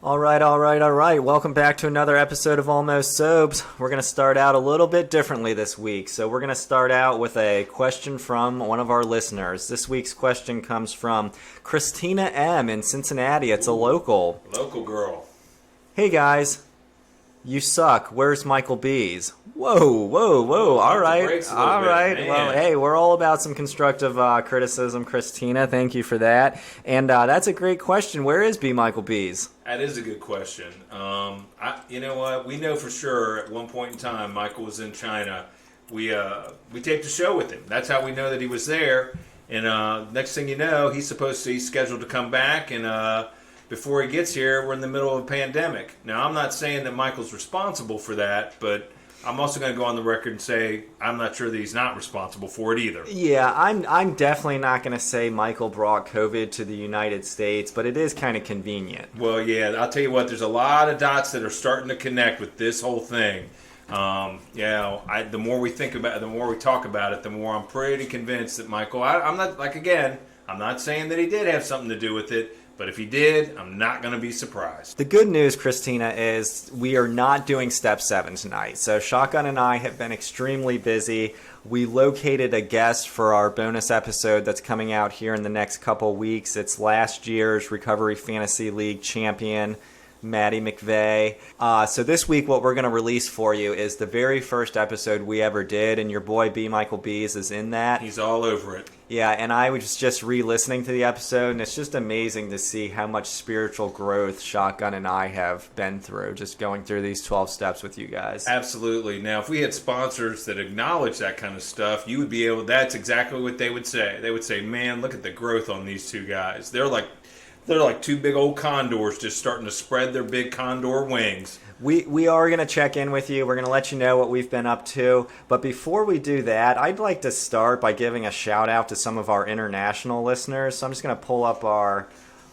All right. Welcome back to another episode of Almost Sobes. We're going to start out a little bit differently this week. So we're going to start out with a question from one of our listeners. This week's question comes from Christina M. in Cincinnati. It's a local. Local girl. Hey, guys. You suck. Where's Michael B's? Whoa. All right. Well, hey, we're all about some constructive criticism, Christina. Thank you for that. And that's a great question. Where is B. Michael B's? That is a good question. You know what? We know for sure at one point in time Michael was in China. We taped a show with him. That's how we know that he was there. And next thing you know, he's scheduled to come back. And before he gets here, we're in the middle of a pandemic. Now, I'm not saying that Michael's responsible for that, but I'm also going to go on the record and say I'm not sure that he's not responsible for it either. Yeah, I'm definitely not going to say Michael brought COVID to the United States, but it is kind of convenient. Well, yeah, I'll tell you what, there's a lot of dots that are starting to connect with this whole thing. The more we think about it, the more we talk about it, the more I'm pretty convinced that Michael, I'm not saying that he did have something to do with it. But if he did, I'm not going to be surprised. The good news, Christina, is we are not doing Step 7 tonight. So Shotgun and I have been extremely busy. We located a guest for our bonus episode that's coming out here in the next couple weeks. It's last year's Recovery Fantasy League champion, Matty Mcvay. So this week what we're going to release for you is the very first episode we ever did, and your boy B. Michael B's is in that. He's all over it. Yeah, and I was just re-listening to the episode, and it's just amazing to see how much spiritual growth Shotgun and I have been through, just going through these 12 steps with you guys. Absolutely. Now, if we had sponsors that acknowledge that kind of stuff, you would be able, that's exactly what they would say. They would say, man, look at the growth on these two guys. They're like two big old condors just starting to spread their big condor wings. We are going to check in with you. We're going to let you know what we've been up to. But before we do that, I'd like to start by giving a shout out to some of our international listeners. So I'm just going to pull up our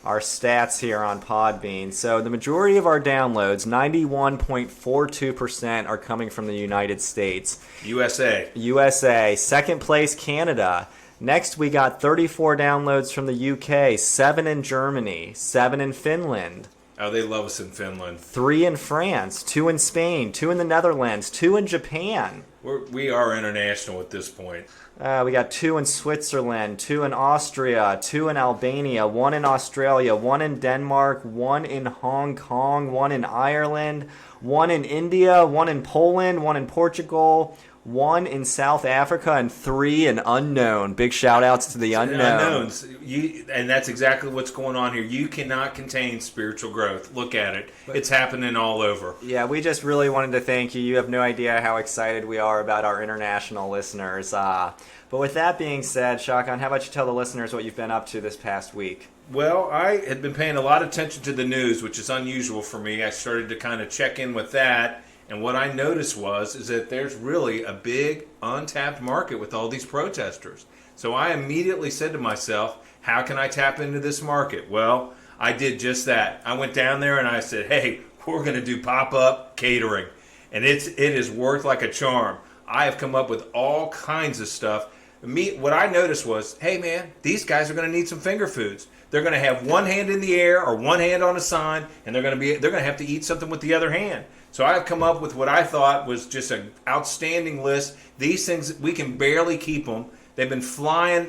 stats here on Podbean. So the majority of our downloads, 91.42%, are coming from the United States. USA. Second place, Canada. Next, we got 34 downloads from the UK, 7 in Germany, 7 in Finland. Oh, they love us in Finland. 3 in France, 2 in Spain, 2 in the Netherlands, 2 in Japan. We are international at this point. We got 2 in Switzerland, 2 in Austria, 2 in Albania, 1 in Australia, 1 in Denmark, 1 in Hong Kong, 1 in Ireland, 1 in India, 1 in Poland, 1 in Portugal, 1 in South Africa, and 3 in unknown. Big shout outs to the unknowns. And that's exactly what's going on here. You cannot contain spiritual growth. Look at it. It's happening all over. Yeah, we just really wanted to thank you. You have no idea how excited we are about our international listeners. But with that being said, Shotgun, how about you tell the listeners what you've been up to this past week? Well, I had been paying a lot of attention to the news, which is unusual for me. I started to kind of check in with that. And what I noticed is that there's really a big untapped market with all these protesters. So I immediately said to myself, how can I tap into this market? Well, I did just that. I went down there and I said, hey, we're going to do pop-up catering. And it has worked like a charm. I have come up with all kinds of stuff. What I noticed was, hey man, these guys are going to need some finger foods. They're going to have one hand in the air or one hand on a sign, and they're going to have to eat something with the other hand. So I've come up with what I thought was just an outstanding list. These things, we can barely keep them. They've been flying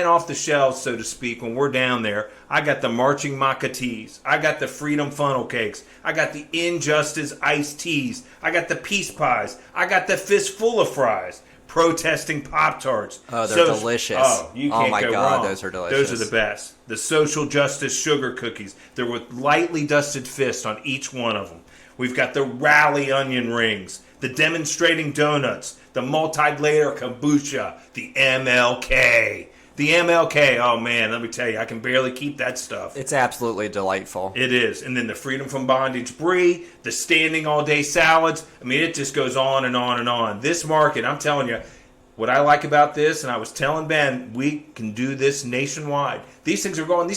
off the shelves, so to speak, when we're down there. I got the Marching Maca teas. I got the Freedom Funnel Cakes. I got the Injustice Iced Teas. I got the Peace Pies. I got the Fistful of Fries. Protesting Pop-Tarts. Oh, they're delicious. Oh, you can't my go God, wrong. those are delicious. Those are the best. The Social Justice Sugar Cookies. They're with lightly dusted fists on each one of them. We've got the Rally Onion Rings, the Demonstrating Donuts, the Multi-Layer Kombucha, the MLK. The MLK, oh man, let me tell you, I can barely keep that stuff. It's absolutely delightful. It is. And then the Freedom from Bondage Brie, the Standing All Day Salads. I mean, it just goes on and on and on. This market, I'm telling you, what I like about this, and I was telling Ben, we can do this nationwide. These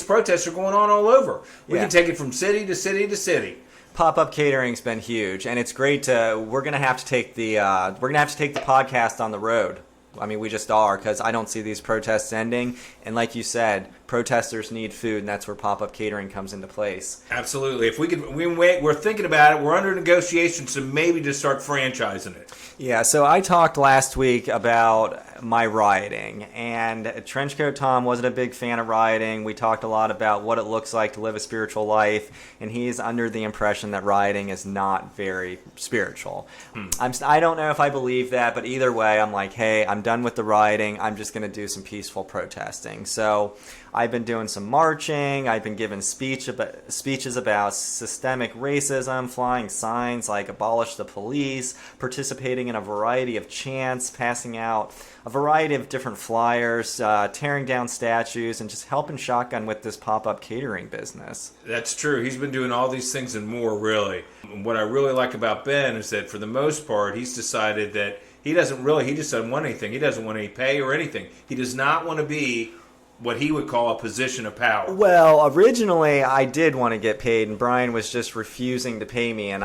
protests are going on all over. We can take it from city to city to city. Pop-up catering's been huge, and it's great we're gonna have to take the podcast on the road. I mean, we just are, because I don't see these protests ending. And like you said, protesters need food, and that's where pop-up catering comes into place. Absolutely. If we could, we're thinking about it. We're under negotiation, so maybe just start franchising it. Yeah, so I talked last week about my rioting, and Trenchcoat Tom wasn't a big fan of rioting. We talked a lot about what it looks like to live a spiritual life, and he's under the impression that rioting is not very spiritual. I don't know if I believe that, but either way, I'm like, hey, I'm done with the rioting. I'm just going to do some peaceful protesting. So I've been doing some marching. I've been giving speeches about systemic racism, flying signs like abolish the police, participating in a variety of chants, passing out a variety of different flyers, tearing down statues, and just helping Shotgun with this pop-up catering business. That's true. He's been doing all these things and more, really. What I really like about Ben is that for the most part, he's decided that he just doesn't want anything. He doesn't want any pay or anything. He does not want to be what he would call a position of power. Well, originally I did want to get paid, and Brian was just refusing to pay me. And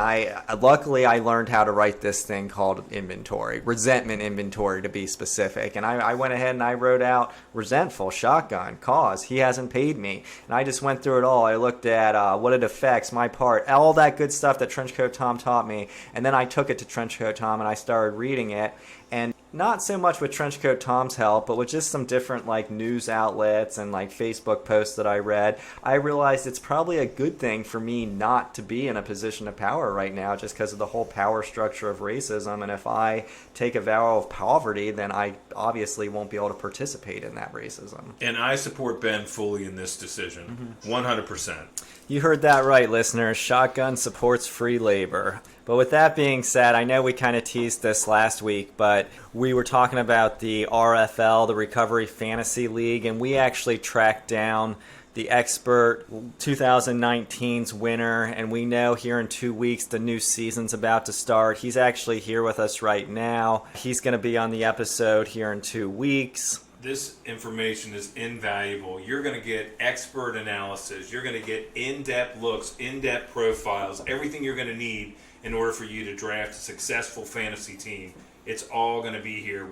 luckily I learned how to write this thing called inventory, resentment inventory to be specific. And I went ahead and I wrote out resentful, Shotgun, cause he hasn't paid me. And I just went through it all. I looked at what it affects, my part, all that good stuff that Trenchcoat Tom taught me. And then I took it to Trenchcoat Tom and I started reading it. And not so much with Trenchcoat Tom's help, but with just some different like news outlets and like Facebook posts that I read, I realized it's probably a good thing for me not to be in a position of power right now just because of the whole power structure of racism. And if I take a vow of poverty, then I obviously won't be able to participate in that racism. And I support Ben fully in this decision, 100%. You heard that right, listeners. Shotgun supports free labor. But with that being said, I know we kind of teased this last week, but we were talking about the RFL, the Recovery Fantasy League, and we actually tracked down the expert 2019's winner, and we know here in 2 weeks the new season's about to start. He's actually here with us right now. He's going to be on the episode here in 2 weeks. This information is invaluable. You're going to get expert analysis. You're going to get in-depth looks, in-depth profiles, everything you're going to need in order for you to draft a successful fantasy team. It's all going to be here.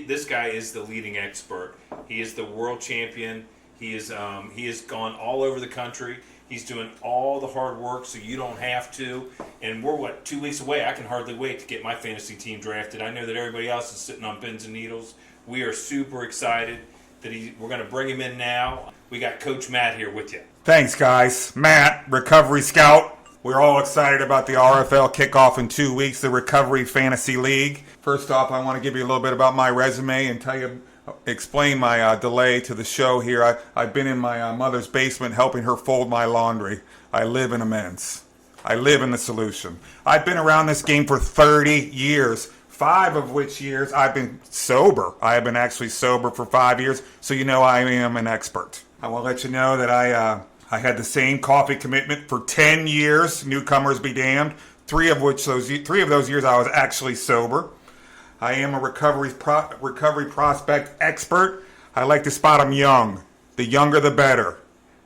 This guy is the leading expert. He is the world champion. He has gone all over the country. He's doing all the hard work so you don't have to. And we're, 2 weeks away? I can hardly wait to get my fantasy team drafted. I know that everybody else is sitting on pins and needles. We are super excited that we're going to bring him in now. We got Coach Matt here with you. Thanks, guys. Matt, Recovery Scout. We're all excited about the RFL kickoff in 2 weeks, the Recovery Fantasy League. First off, I want to give you a little bit about my resume and explain my delay to the show here. I've been in my mother's basement helping her fold my laundry. I live in amends. I live in the solution. I've been around this game for 30 years. 5 of which years I've been sober. I have been actually sober for 5 years, so you know I am an expert. I will let you know that I had the same coffee commitment for 10 years, newcomers be damned, 3 of those years I was actually sober. I am a recovery prospect expert. I like to spot them young. The younger the better.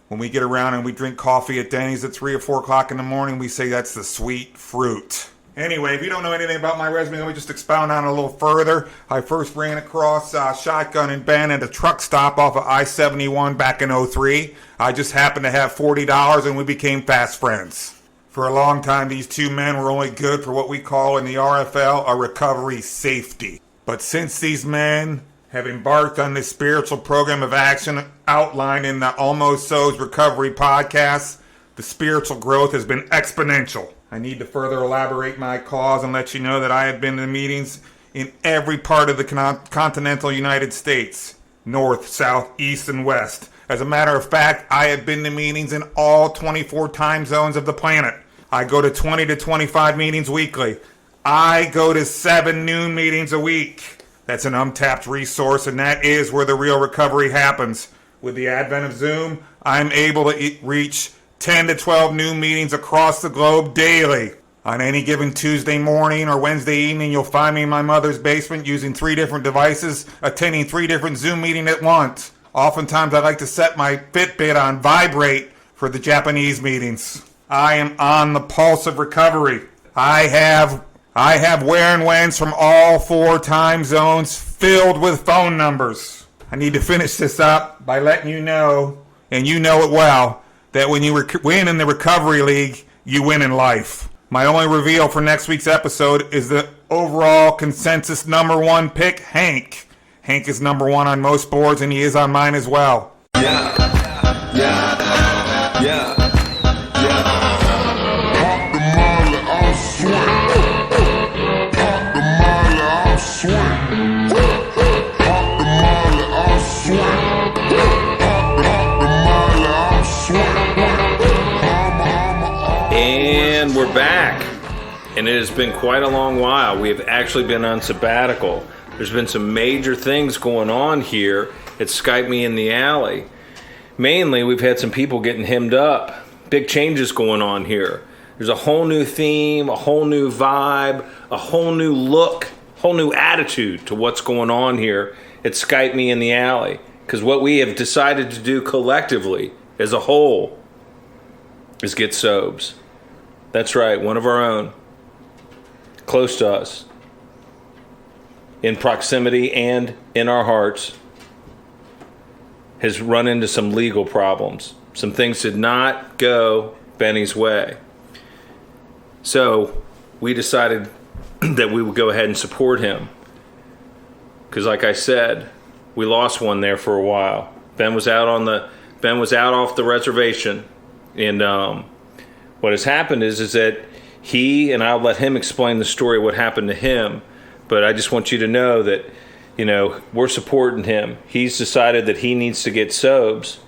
When we get around and we drink coffee at Denny's at 3 or 4 o'clock in the morning, we say that's the sweet fruit. Anyway, if you don't know anything about my resume, let me just expound on it a little further. I first ran across Shotgun and Ben at a truck stop off of I-71 back in 03. I just happened to have $40 and we became fast friends. For a long time, these two men were only good for what we call in the RFL a recovery safety. But since these men have embarked on this spiritual program of action outlined in the Almost Sobes Recovery podcast, the spiritual growth has been exponential. I need to further elaborate my cause and let you know that I have been to meetings in every part of the continental United States, north, south, east, and west. As a matter of fact, I have been to meetings in all 24 time zones of the planet. I go to 20 to 25 meetings weekly. I go to 7 noon meetings a week. That's an untapped resource, and that is where the real recovery happens. With the advent of Zoom, I'm able to reach 10 to 12 new meetings across the globe daily. On any given Tuesday morning or Wednesday evening, you'll find me in my mother's basement using 3 different devices, attending 3 different Zoom meetings at once. Oftentimes, I like to set my Fitbit on vibrate for the Japanese meetings. I am on the pulse of recovery. I have where and whens from all 4 time zones filled with phone numbers. I need to finish this up by letting you know, and you know it well, that when you win in the Recovery League, you win in life. My only reveal for next week's episode is the overall consensus number one pick, Hank. Hank is number one on most boards, and he is on mine as well. Yeah. Pop the molly, I'll swing. Pop the molly, I'll swing. Pop the molly, I'll swing. Pop the molly, I'll swing. And we're back. And it has been quite a long while. We have actually been on sabbatical. There's been some major things going on here at Skype Me in the Alley. Mainly, we've had some people getting hemmed up. Big changes going on here. There's a whole new theme, a whole new vibe, a whole new look, whole new attitude to what's going on here at Skype Me in the Alley. Because what we have decided to do collectively as a whole is get Sobes. That's right, one of our own. Close to us. In proximity and in our hearts, has run into some legal problems. Some things did not go Benny's way. So we decided that we would go ahead and support him. Because like I said, we lost one there for a while. Ben was out off the reservation. And what has happened is that he, and I'll let him explain the story, what happened to him. But I just want you to know that, we're supporting him. He's decided that he needs to get Sobes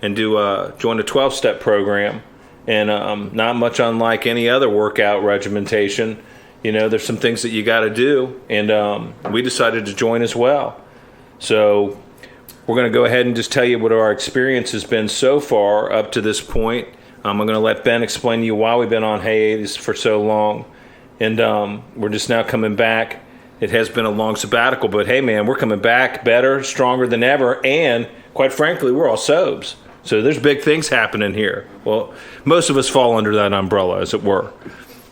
and join a 12-step program. And not much unlike any other workout regimentation, there's some things that you got to do. And we decided to join as well. So we're going to go ahead and just tell you what our experience has been so far up to this point. I'm going to let Ben explain to you why we've been on hiatus for so long. And we're just now coming back. It has been a long sabbatical, but hey, man, we're coming back better, stronger than ever, and quite frankly, we're all Sobes. So there's big things happening here. Well, most of us fall under that umbrella, as it were.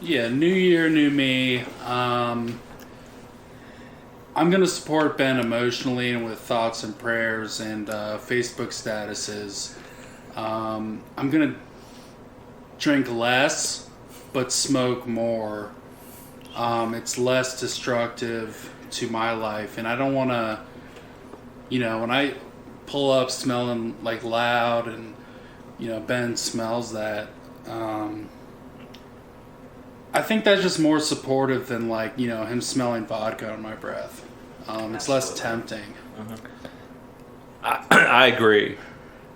Yeah, new year, new me. I'm going to support Ben emotionally and with thoughts and prayers and Facebook statuses. I'm going to drink less, but smoke more. It's less destructive to my life, and I don't want to, when I pull up smelling like loud and, Ben smells that, I think that's just more supportive than him smelling vodka on my breath. It's less tempting. I agree.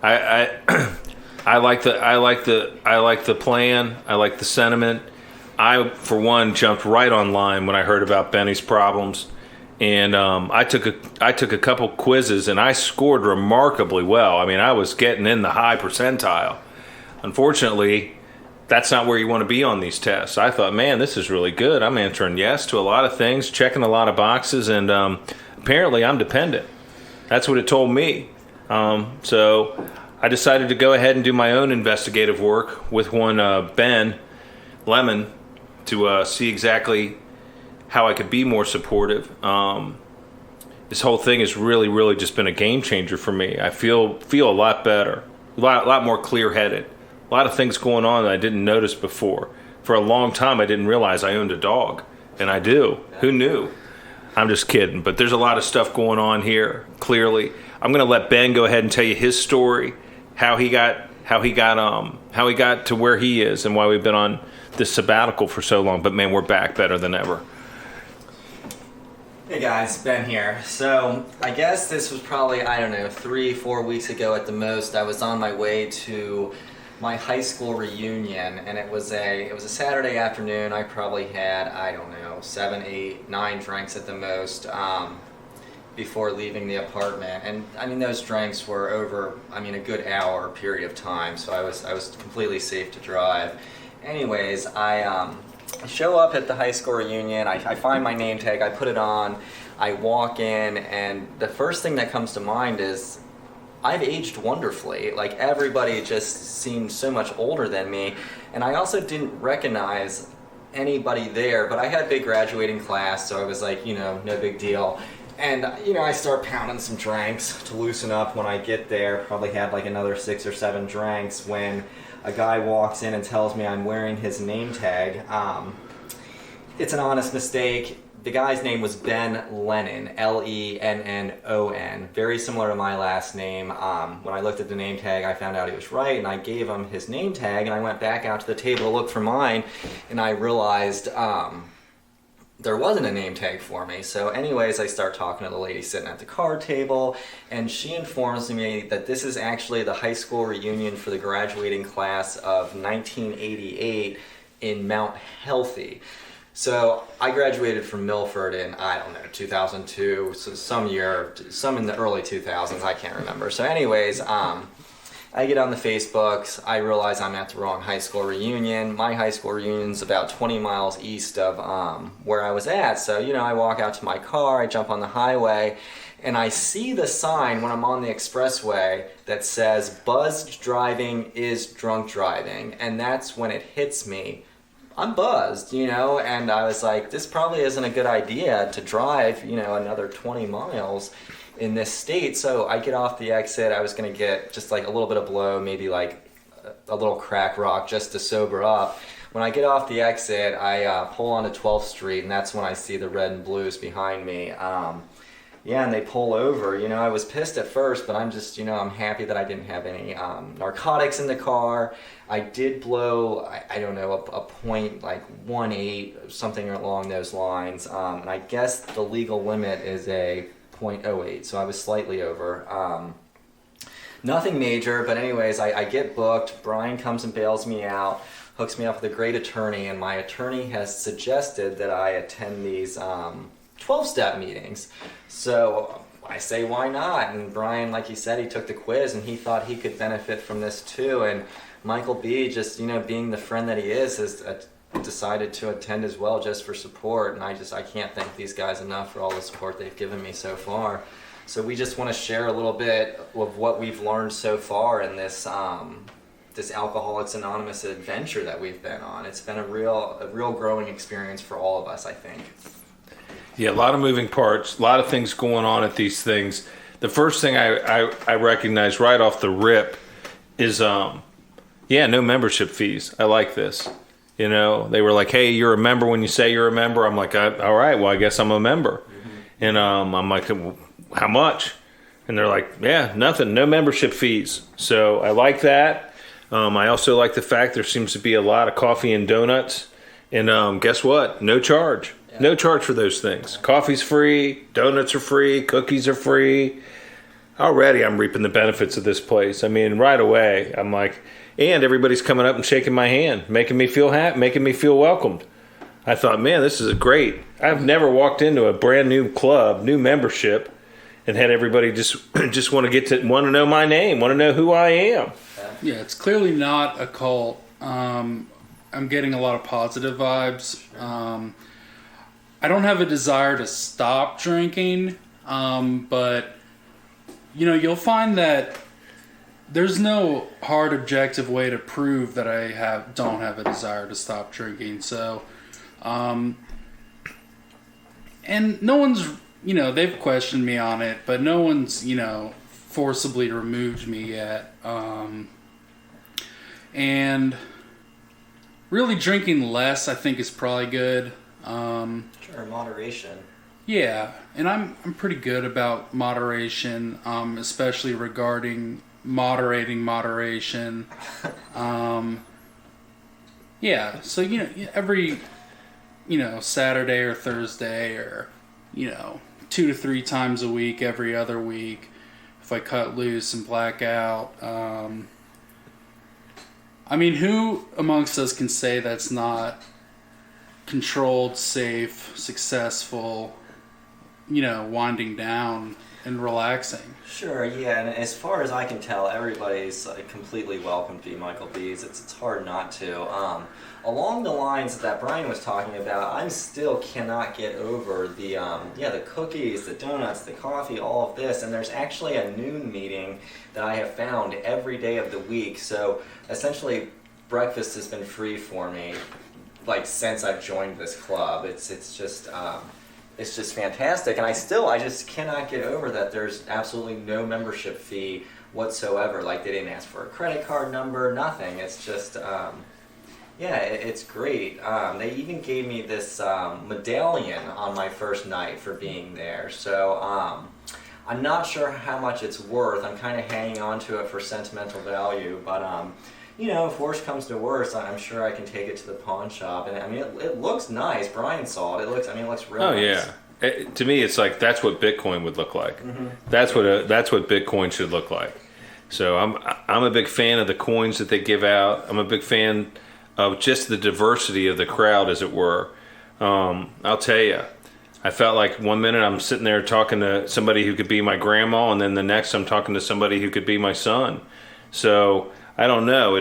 I like the plan. I like the sentiment. I, for one, jumped right online when I heard about Benny's problems, and I took a couple quizzes, and I scored remarkably well. I mean, I was getting in the high percentile. Unfortunately, that's not where you want to be on these tests. I thought, man, this is really good. I'm answering yes to a lot of things, checking a lot of boxes, and apparently I'm dependent. That's what it told me. So I decided to go ahead and do my own investigative work with one Ben Lemons to see exactly how I could be more supportive. This whole thing has really, really just been a game changer for me. I feel a lot better, a lot more clear-headed. A lot of things going on that I didn't notice before. For a long time, I didn't realize I owned a dog, and I do. Who knew? I'm just kidding, but there's a lot of stuff going on here. Clearly, I'm going to let Ben go ahead and tell you his story, how he got to where he is, and why we've been on this sabbatical for so long. But man, we're back better than ever. Hey guys, Ben here. So I guess this was probably, 3-4 weeks ago at the most. I was on my way to my high school reunion, and it was a Saturday afternoon. I probably had 7, 8, 9 drinks at the most before leaving the apartment. And those drinks were over a good hour period of time, so I was completely safe to drive. Anyways, I show up at the high school reunion, I find my name tag, I put it on, I walk in, and the first thing that comes to mind is I've aged wonderfully. Like, everybody just seemed so much older than me, and I also didn't recognize anybody there, but I had a big graduating class, so I was like, no big deal. And, I start pounding some drinks to loosen up when I get there. Probably had like another 6 or 7 drinks when a guy walks in and tells me I'm wearing his name tag. It's an honest mistake. The guy's name was Ben Lennon, Lennon. Very similar to my last name. When I looked at the name tag, I found out he was right, and I gave him his name tag, and I went back out to the table to look for mine, and I realized there wasn't a name tag for me. So anyways, I start talking to the lady sitting at the card table, and she informs me that this is actually the high school reunion for the graduating class of 1988 in Mount Healthy. So I graduated from Milford in, 2002, so some in the early 2000s, I can't remember. So anyways, I get on the Facebooks, I realize I'm at the wrong high school reunion. My high school reunion's about 20 miles east of where I was at. So, I walk out to my car, I jump on the highway, and I see the sign when I'm on the expressway that says, buzzed driving is drunk driving. And that's when it hits me. I'm buzzed, and I was like, this probably isn't a good idea to drive, another 20 miles in this state. So I get off the exit. I was going to get just like a little bit of blow, maybe like a little crack rock just to sober up. When I get off the exit, I pull onto 12th Street, and that's when I see the red and blues behind me. And they pull over. I was pissed at first, but I'm just, I'm happy that I didn't have any narcotics in the car. I did blow, I don't know, a point like 1.8, something along those lines. And I guess the legal limit is a .08, so I was slightly over. Nothing major, but anyways, I get booked. Brian comes and bails me out, hooks me up with a great attorney, and my attorney has suggested that I attend these 12-step meetings. So I say, why not? And Brian, like he said, he took the quiz, and he thought he could benefit from this too. And Michael B., just, being the friend that he is, has decided to attend as well just for support. And I can't thank these guys enough for all the support they've given me so far. So we just want to share a little bit of what we've learned so far in this this Alcoholics Anonymous adventure that we've been on. It's been a real growing experience for all of us, I think. Yeah, a lot of moving parts, a lot of things going on at these things. The first thing I recognize right off the rip is, no membership fees. I like this. They were like, hey, you're a member when you say you're a member. I'm like, all right, well, I guess I'm a member. Mm-hmm. And I'm like, how much? And they're like, yeah, nothing, no membership fees. So I like that. I also like the fact there seems to be a lot of coffee and donuts. And guess what? No charge. Yeah. No charge for those things. Coffee's free, donuts are free, cookies are free. Already I'm reaping the benefits of this place. I mean, right away, I'm like, and everybody's coming up and shaking my hand, making me feel happy, making me feel welcomed. I thought, man, this is great. I've never walked into a brand new club, new membership, and had everybody just want to know my name, want to know who I am. Yeah, it's clearly not a cult. I'm getting a lot of positive vibes. I don't have a desire to stop drinking, but you'll find that there's no hard objective way to prove that I don't have a desire to stop drinking. So, and no one's, they've questioned me on it, but no one's, forcibly removed me yet. And really drinking less, I think, is probably good. Sure, moderation. Yeah, and I'm pretty good about moderation, especially regarding moderating moderation. Yeah, so every Saturday or Thursday or 2 to 3 times a week, every other week, if I cut loose and black out. I mean, who amongst us can say that's not controlled, safe, successful, winding down and relaxing? Sure, yeah, and as far as I can tell, everybody's completely welcome to be Michael B's. It's hard not to. Along the lines that Brian was talking about, I still cannot get over the cookies, the donuts, the coffee, all of this. And there's actually a noon meeting that I have found every day of the week. So essentially, breakfast has been free for me, since I've joined this club. It's just it's just fantastic. And I just cannot get over that there's absolutely no membership fee whatsoever. Like, they didn't ask for a credit card number, nothing. It's just, it's great. They even gave me this medallion on my first night for being there. So I'm not sure how much it's worth. I'm kind of hanging on to it for sentimental value, but if worse comes to worse, I'm sure I can take it to the pawn shop. And I mean, it looks nice. Brian saw it. It looks real nice. Yeah. To me, it's like that's what Bitcoin would look like. Mm-hmm. That's what Bitcoin should look like. So I'm a big fan of the coins that they give out. I'm a big fan of just the diversity of the crowd, as it were. I'll tell you, I felt like one minute I'm sitting there talking to somebody who could be my grandma, and then the next I'm talking to somebody who could be my son. So I don't know.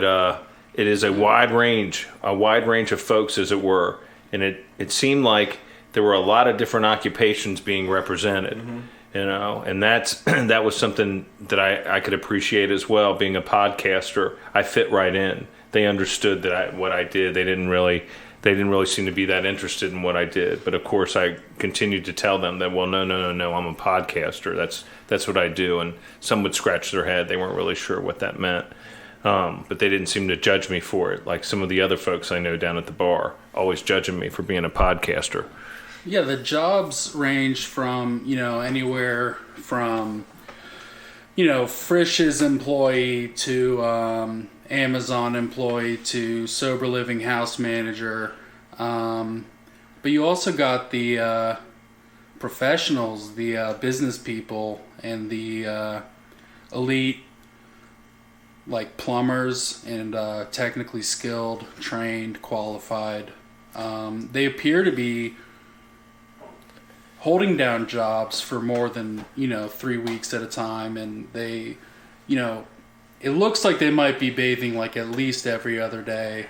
It is a wide range of folks, as it were, and it seemed like there were a lot of different occupations being represented. Mm-hmm. And that was something that I could appreciate as well. Being a podcaster, I fit right in. They understood that what I did. They didn't really seem to be that interested in what I did. But of course, I continued to tell them that, well, no, I'm a podcaster. That's what I do. And some would scratch their head. They weren't really sure what that meant. But they didn't seem to judge me for it, like some of the other folks I know down at the bar, always judging me for being a podcaster. Yeah, the jobs range from, anywhere from, Frisch's employee to Amazon employee to sober living house manager. But you also got the professionals, the business people, and the elite, like plumbers and technically skilled, trained, qualified. They appear to be holding down jobs for more than 3 weeks at a time, and they it looks like they might be bathing like at least every other day,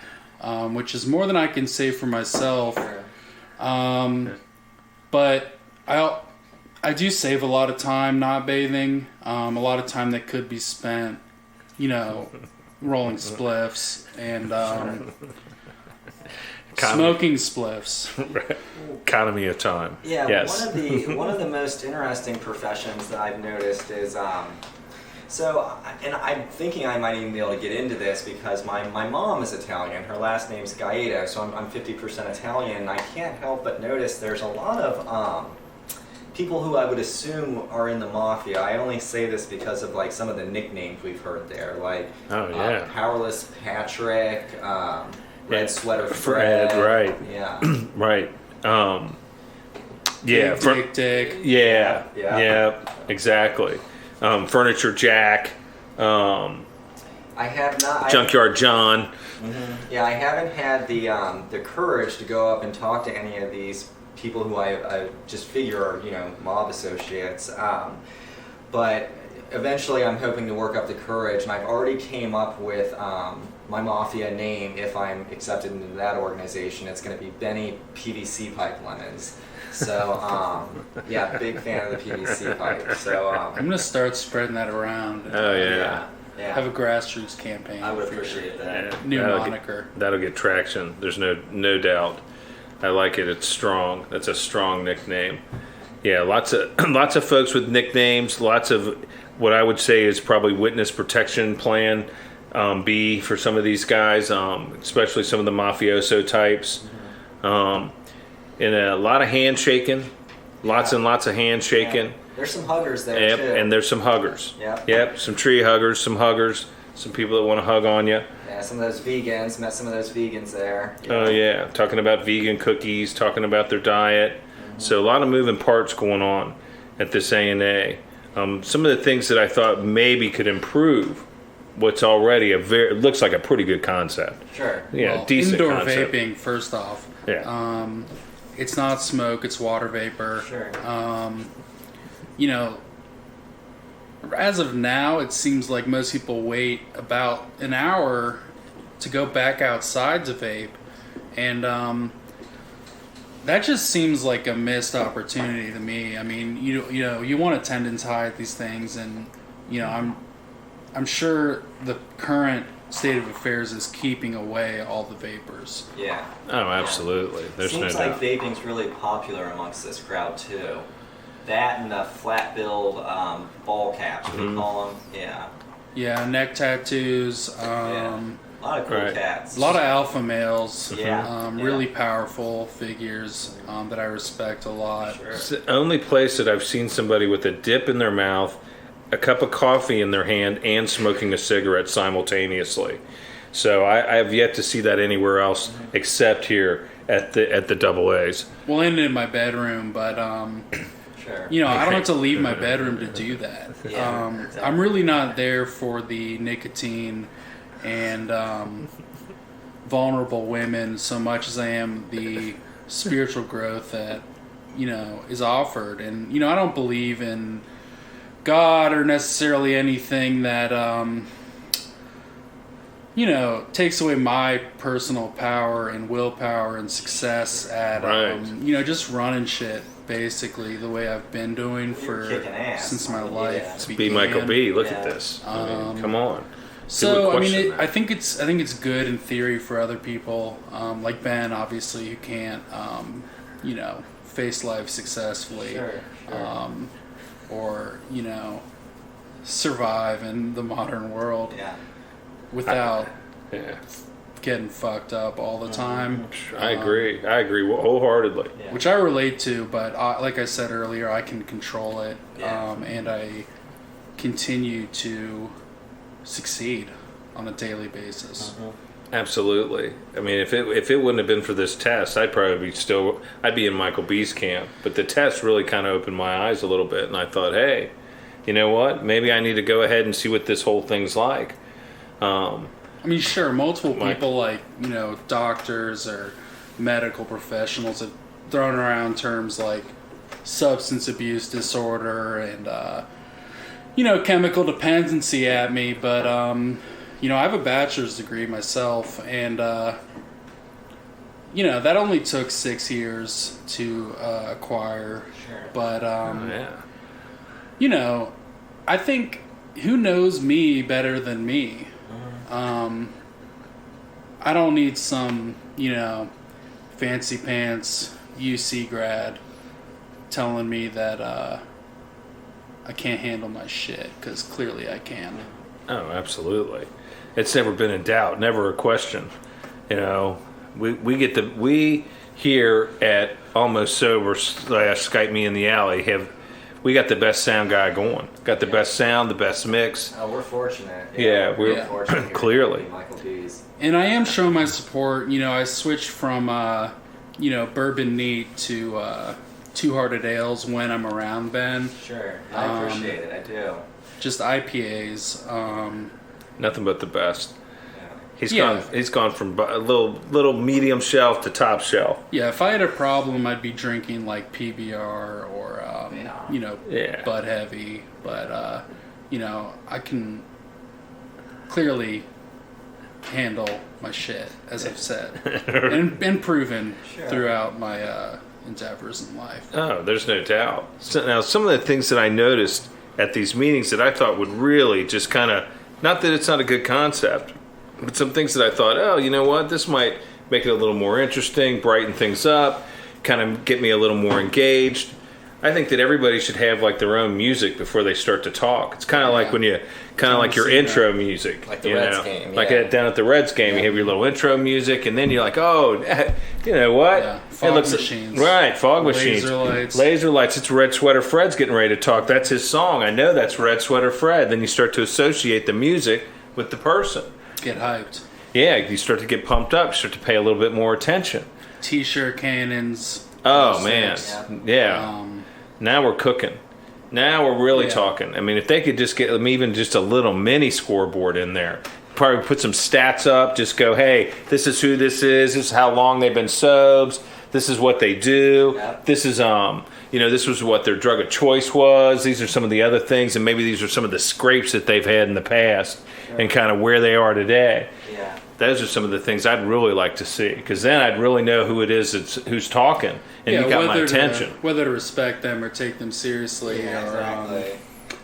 which is more than I can say for myself. But I do save a lot of time not bathing, a lot of time that could be spent rolling spliffs and smoking spliffs. Economy of time. Yeah, yes. one of the most interesting professions that I've noticed is and I'm thinking I might even be able to get into this because my mom is Italian. Her last name's Gaeta, so I'm 50% Italian. And I can't help but notice there's a lot of people who I would assume are in the mafia. I only say this because of like some of the nicknames we've heard there, like Powerless Patrick, Red Sweater Fred. Right. Yeah. Right. Dick. Yeah. Exactly. Furniture Jack. I have not. Junkyard John. Mm-hmm. Yeah, I haven't had the courage to go up and talk to any of these people who I just figure are mob associates. But eventually, I'm hoping to work up the courage, and I've already came up with my mafia name. If I'm accepted into that organization, it's going to be Benny PVC Pipe Lemons. So, big fan of the PVC pipe. So, I'm going to start spreading that around. Oh, yeah. Have a grassroots campaign. I would appreciate that. Yeah. New moniker. That'll get traction. There's no doubt. I like it. It's strong. That's a strong nickname. Yeah, lots of folks with nicknames. Lots of what I would say is probably witness protection plan B for some of these guys, especially some of the mafioso types. And a lot of handshaking, lots and lots of handshaking. Yeah. There's some huggers there too. And there's some huggers. Yep. Some tree huggers, some people that want to hug on you. Yeah, some of those vegans. Met some of those vegans there. Oh yeah, talking about vegan cookies, talking about their diet. Mm-hmm. So a lot of moving parts going on at this A&A. Some of the things that I thought maybe could improve what's already it looks like a pretty good concept. Sure. Yeah, well, decent indoor concept. vaping, first off. Yeah. It's not smoke, it's water vapor. Sure. As of now, it seems like most people wait about an hour to go back outside to vape. And that just seems like a missed opportunity to me. I mean, you want attendance high at these things, and I'm sure the current state of affairs is keeping away all the vapors. Yeah. Oh, absolutely. There's Seems no like doubt. vaping's really popular amongst this crowd too. That and the flat build ball caps, what do you call them? Yeah. Yeah, neck tattoos. Yeah. A lot of cool Right. cats. A lot of alpha males. Yeah. Really powerful figures that I respect a lot. Sure. It's the only place that I've seen somebody with a dip in their mouth, a cup of coffee in their hand, and smoking a cigarette simultaneously. So I have yet to see that anywhere else except here at the Double A's. Well, and in my bedroom, but Sure. I don't have to leave my bedroom to do that. Yeah, exactly. I'm really not there for the nicotine and vulnerable women so much as I am the spiritual growth that is offered. And I don't believe in God or necessarily anything that takes away my personal power and willpower and success at Right. just running shit basically the way I've been doing for kicking ass. since my Yeah. life Be began. Michael B. Look Yeah. at this. I mean, come on. So I mean, question that. I think it's good in theory for other people, like Ben, obviously, who can't, face life successfully, Sure. or survive in the modern world Yeah. without Yeah, getting fucked up all the time. I agree. I agree wholeheartedly. Yeah. Which I relate to, but like I said earlier, I can control it, Yeah. and I continue to succeed on a daily basis. Absolutely. I mean, if it wouldn't have been for this test, I'd be in Michael B's camp. But the test really kind of opened my eyes a little bit, and I thought, hey, you know what? Maybe I need to go ahead and see what this whole thing's like. I mean, sure, multiple Mike. people like, doctors or medical professionals have thrown around terms like substance abuse disorder and, chemical dependency at me. But, I have a bachelor's degree myself, and, that only took 6 years to acquire. Sure. But, Yeah. I think who knows me better than me? I don't need some, fancy pants UC grad telling me that I can't handle my shit, because clearly I can. Oh, absolutely. It's never been in doubt, never a question. We here at Almost Sober / Skype Me in the Alley we got the best sound guy going. Got the best sound, the best mix. Oh, we're fortunate. Yeah, we're fortunate here clearly. at Michael B's. And I am showing my support. I switched from, bourbon neat to two-hearted ales when I'm around Ben. Sure. I appreciate it. I do. Just IPAs. Nothing but the best. Yeah. He's gone from a little medium shelf to top shelf. Yeah, if I had a problem, I'd be drinking like PBR or, Yeah. Bud Heavy. But, I can clearly handle my shit, as I've said, and been proven Sure. throughout my endeavors in life. Oh, there's no doubt. So now, some of the things that I noticed at these meetings that I thought would really just kind of, not that it's not a good concept, but some things that I thought, oh, you know what, this might make it a little more interesting, brighten things up, kind of get me a little more engaged. I think that everybody should have like their own music before they start to talk. It's kind of like when you, like your intro music, Like the Reds game, like yeah. down at the Reds game, you have your little intro music, and then you're like, oh, you know what? Yeah, fog machines. Right, fog machines, Laser lights. It's Red Sweater Fred's getting ready to talk. That's his song. I know that's Red Sweater Fred. Then you start to associate the music with the person. Get hyped. Yeah, you start to get pumped up. You start to pay a little bit more attention. T-shirt cannons. Oh man, yeah. Now we're cooking. Now we're really talking. I mean, if they could just get even just a little mini scoreboard in there, probably put some stats up. Just go, hey, this is who this is. This is how long they've been Sobes. This is what they do. Yep. This is this was what their drug of choice was. These are some of the other things, and maybe these are some of the scrapes that they've had in the past, and kind of where they are today. Yeah. Those are some of the things I'd really like to see, because then I'd really know who it is who's talking, and you got my attention. Whether to respect them or take them seriously, Yeah, or exactly.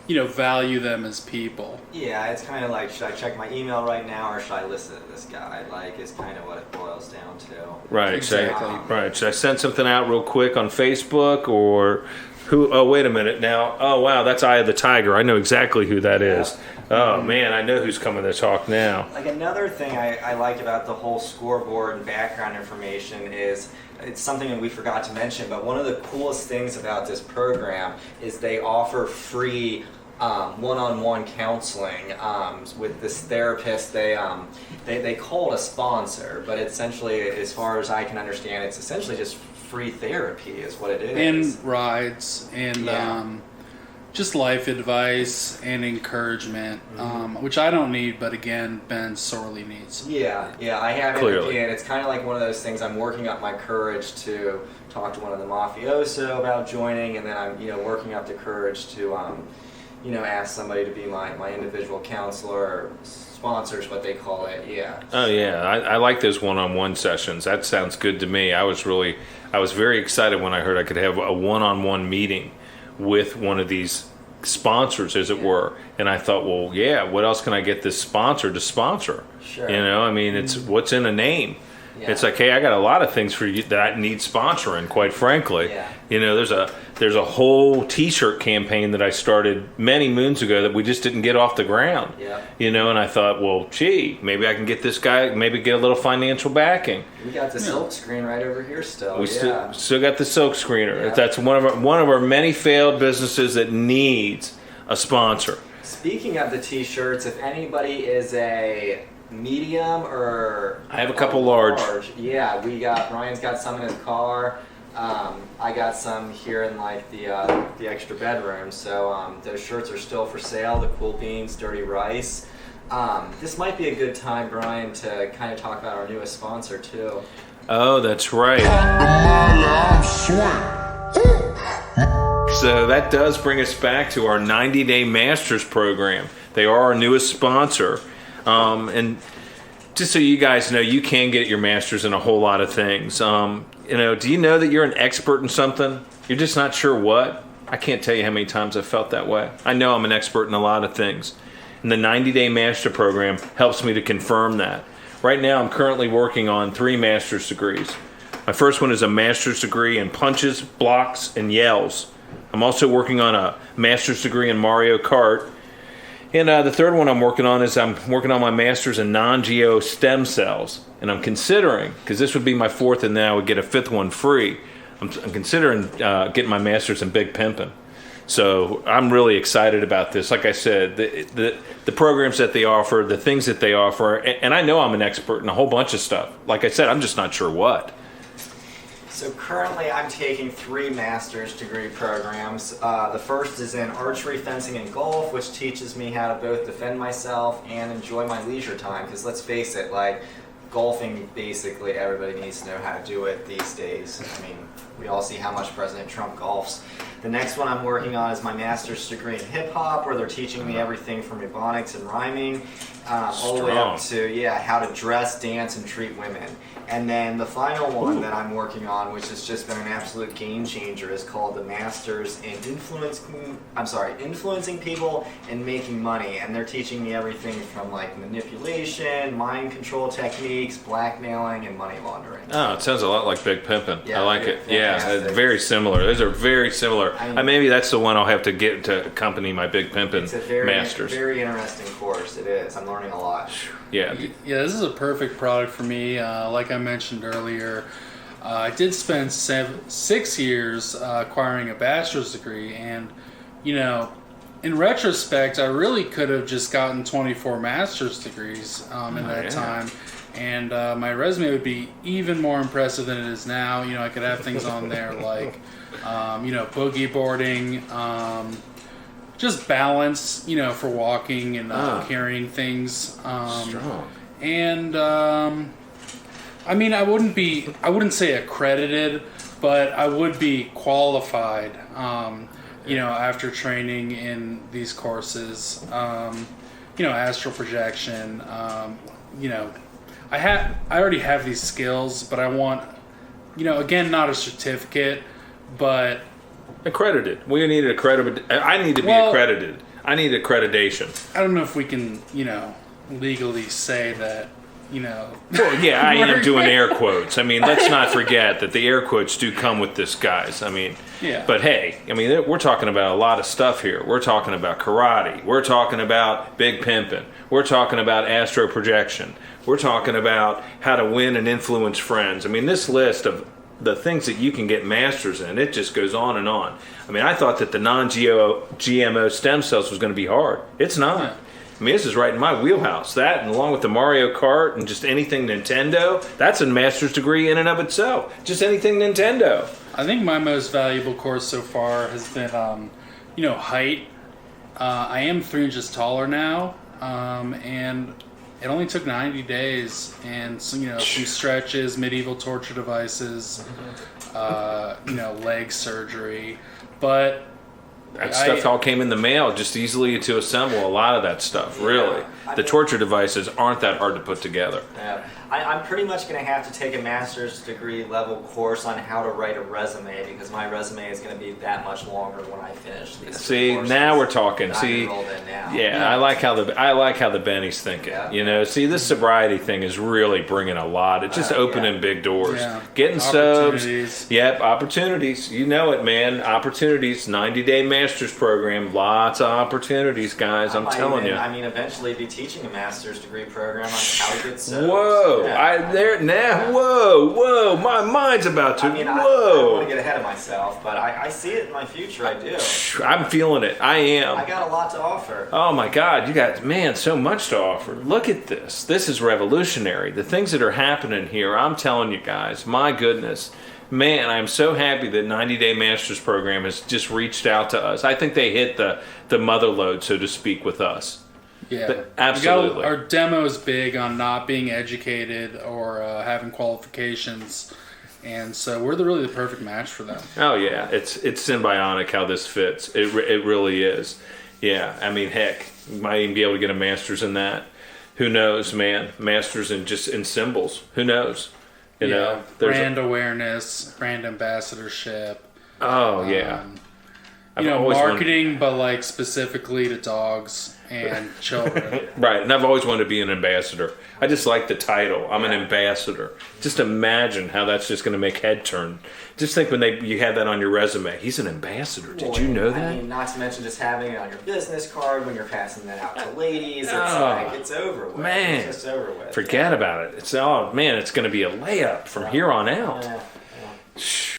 value them as people. Yeah, it's kind of like, should I check my email right now or should I listen to this guy? Like, is kind of what it boils down to. Right, Exactly. Right. Should I send something out real quick on Facebook or who? Oh, wait a minute now. Oh, wow, that's Eye of the Tiger. I know exactly who that is. Oh, man, I know who's coming to talk now. Like, another thing I like about the whole scoreboard and background information is, it's something that we forgot to mention, but one of the coolest things about this program is they offer free one-on-one counseling with this therapist. They call it a sponsor, but essentially, as far as I can understand, it's essentially just free therapy is what it is. And rides and just life advice and encouragement, which I don't need, but again, Ben sorely needs. Yeah, I have it. Clearly. Again, it's kind of like one of those things. I'm working up my courage to talk to one of the mafioso about joining, and then I'm working up the courage to ask somebody to be my individual counselor or sponsors, what they call it. Yeah. Oh, yeah. I like those one-on-one sessions. That sounds good to me. I was very excited when I heard I could have a one-on-one meeting with one of these sponsors, as it were. And I thought, well, yeah, what else can I get this sponsor to sponsor? Sure. I mean, it's what's in a name. Yeah. It's like, hey, I got a lot of things for you that I need sponsoring, quite frankly. Yeah. There's a whole T-shirt campaign that I started many moons ago that we just didn't get off the ground. Yeah. And I thought, well, gee, maybe I can get this guy, maybe get a little financial backing. We got the silk screen right over here still. We still got the silk screener. Yeah. That's one of our many failed businesses that needs a sponsor. Speaking of the T-shirts, if anybody is a medium or I have a couple large. Yeah, Ryan's got some in his car. I got some here in like the extra bedroom. So those shirts are still for sale. The Cool Beans, Dirty Rice. This might be a good time, Brian, to kind of talk about our newest sponsor too. Oh, that's right. So that does bring us back to our 90-day Masters program. They are our newest sponsor. And just so you guys know, you can get your master's in a whole lot of things. Do you know that you're an expert in something? You're just not sure what? I can't tell you how many times I've felt that way. I know I'm an expert in a lot of things. And the 90-day master program helps me to confirm that. Right now, I'm currently working on 3 master's degrees. My first one is a master's degree in punches, blocks, and yells. I'm also working on a master's degree in Mario Kart. And the third one I'm working on is I'm working on my master's in non-geo stem cells. And I'm considering, because this would be my 4th and then I would get a 5th one free, I'm considering getting my master's in big pimping. So I'm really excited about this. Like I said, the programs that they offer, the things that they offer, and I know I'm an expert in a whole bunch of stuff. Like I said, I'm just not sure what. So currently I'm taking 3 master's degree programs. The first is in archery, fencing, and golf, which teaches me how to both defend myself and enjoy my leisure time. Because let's face it, like golfing, basically everybody needs to know how to do it these days. I mean, we all see how much President Trump golfs. The next one I'm working on is my master's degree in hip hop, where they're teaching me everything from ebonics and rhyming, all the way up to how to dress, dance, and treat women. And then the final one that I'm working on, which has just been an absolute game changer, is called the Masters in Influencing People and Making Money. And they're teaching me everything from like manipulation, mind control techniques, blackmailing, and money laundering. Oh, it sounds a lot like Big Pimpin'. Yeah, I like it. fantastic. Yeah, very similar. Those are very similar. Maybe that's the one I'll have to get to accompany my Big Pimpin' It's a very, Masters. very interesting course. It is. I'm learning a lot. Yeah. Yeah, this is a perfect product for me. Like I mentioned earlier, I did spend 6 years acquiring a bachelor's degree, and in retrospect, I really could have just gotten 24 master's degrees in that time, and my resume would be even more impressive than it is now. I could have things on there like boogie boarding, just balance, for walking and carrying things. Strong. And I mean, I wouldn't say accredited, but I would be qualified. After training in these courses, astral projection. I already have these skills, but I want, again, not a certificate, but Accredited. We need accredited. I need to be accredited. I need accreditation. I don't know if we can, legally say that, Well, yeah, I am doing air quotes. I mean, let's not forget that the air quotes do come with this, guys. I mean, Yeah. But hey, I mean, we're talking about a lot of stuff here. We're talking about karate. We're talking about big pimping. We're talking about astro projection. We're talking about how to win and influence friends. I mean, this list of the things that you can get masters in, it just goes on and on. I mean, I thought that the non-GMO stem cells was going to be hard. It's not. Yeah. I mean, this is right in my wheelhouse. That, and along with the Mario Kart and just anything Nintendo, that's a master's degree in and of itself. Just anything Nintendo. I think my most valuable course so far has been, height. I am 3 inches taller now, and it only took 90 days, and some stretches, medieval torture devices, leg surgery, but That stuff all came in the mail just easily to assemble. A lot of that stuff, really. The torture devices aren't that hard to put together. Yeah. I'm pretty much going to have to take a master's degree level course on how to write a resume because my resume is going to be that much longer when I finish these. See, courses now we're talking. that See, I'm enrolled in now. yeah, I like how the Benny's thinking. Yeah. See, this sobriety thing is really bringing a lot. It's just opening big doors. Yeah. Getting subs. Opportunities. Yep, opportunities. You know it, man. Opportunities. 90-day master's program. Lots of opportunities, guys. I'm telling you. I mean, eventually be teaching a master's degree program on how to get subs. Whoa! Yeah. Whoa! My mind's about to. I mean, I don't whoa! want to get ahead of myself, but I see it in my future. I do. I'm feeling it. I am. I got a lot to offer. Oh my God, you got, man, so much to offer. Look at this. This is revolutionary. The things that are happening here, I'm telling you guys, my goodness. Man, I'm so happy that 90-Day Masters program has just reached out to us. I think they hit the mother load, so to speak, with us. Yeah, Absolutely. Our demo is big on not being educated or having qualifications, and so we're really the perfect match for them. Oh yeah, it's symbiotic how this fits. It really is. Yeah, I mean, heck, you might even be able to get a master's in that. Who knows, man? Masters in symbols. Who knows? You know, there's brand awareness, brand ambassadorship. Oh yeah. I've always Marketing, but like specifically to dogs and children. Right, and I've always wanted to be an ambassador. I just like the title. I'm an ambassador. Just imagine how that's just going to make head turn. Just think when you had that on your resume. He's an ambassador. Did you know that? I mean, not to mention just having it on your business card when you're passing that out to ladies. It's over with. Man, It's just over with. forget about it. It's going to be a layup from here on out. Yeah.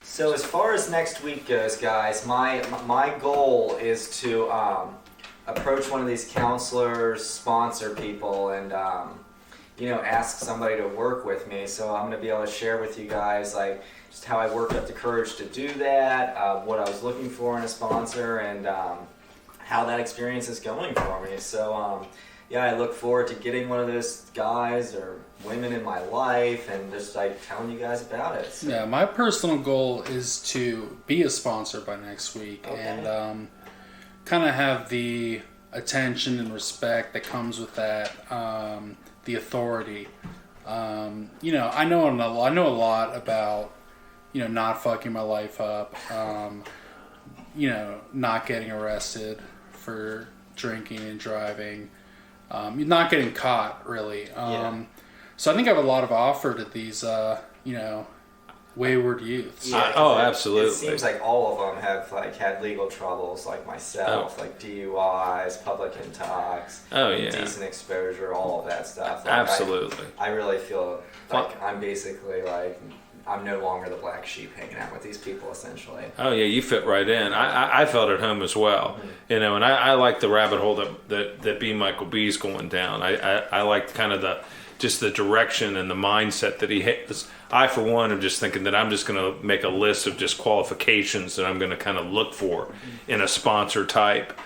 So as far as next week goes, guys, my goal is to approach one of these counselors, sponsor people, and ask somebody to work with me. So I'm going to be able to share with you guys like just how I worked up the courage to do that, what I was looking for in a sponsor, and how that experience is going for me. So I look forward to getting one of those guys or women in my life and just like telling you guys about it. So. Yeah, my personal goal is to be a sponsor by next week and kind of have the attention and respect that comes with that, the authority. I know a lot about not fucking my life up, not getting arrested for drinking and driving. Not getting caught, really. So I think I have a lot of offer to these, wayward youths. Yeah, absolutely. It seems like all of them have had legal troubles, like myself, like DUIs, public intox, indecent exposure, all of that stuff. Like Absolutely. I really feel like I'm basically I'm no longer the black sheep hanging out with these people, essentially. Oh yeah, you fit right in. I felt at home as well, and I like the rabbit hole that B. Michael B's going down. I like kind of the direction and the mindset that he has. I, for one, am just thinking that I'm just going to make a list of just qualifications that I'm going to kind of look for in a sponsor type.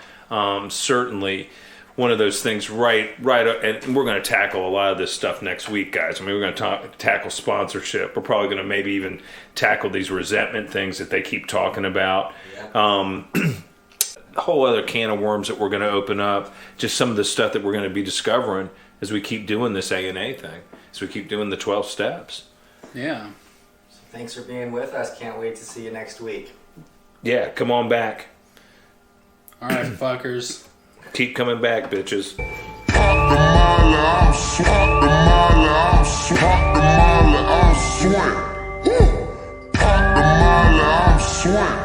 Certainly, one of those things, right, and we're going to tackle a lot of this stuff next week, guys. I mean, we're going to tackle sponsorship. We're probably going to maybe even tackle these resentment things that they keep talking about. Yeah. A whole other can of worms that we're going to open up. Just some of the stuff that we're going to be discovering as we keep doing this A&A thing, as we keep doing the 12 steps. Yeah. So thanks for being with us. Can't wait to see you next week. Yeah, come on back. All right, fuckers. Keep coming back, bitches. Pop the molly, I'm swing. Pop the molly, I'm swing. Pop the molly, I'm swing.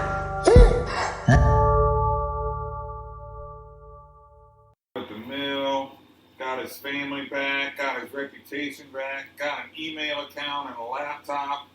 At the mill, got his family back, got his reputation back, got an email account and a laptop.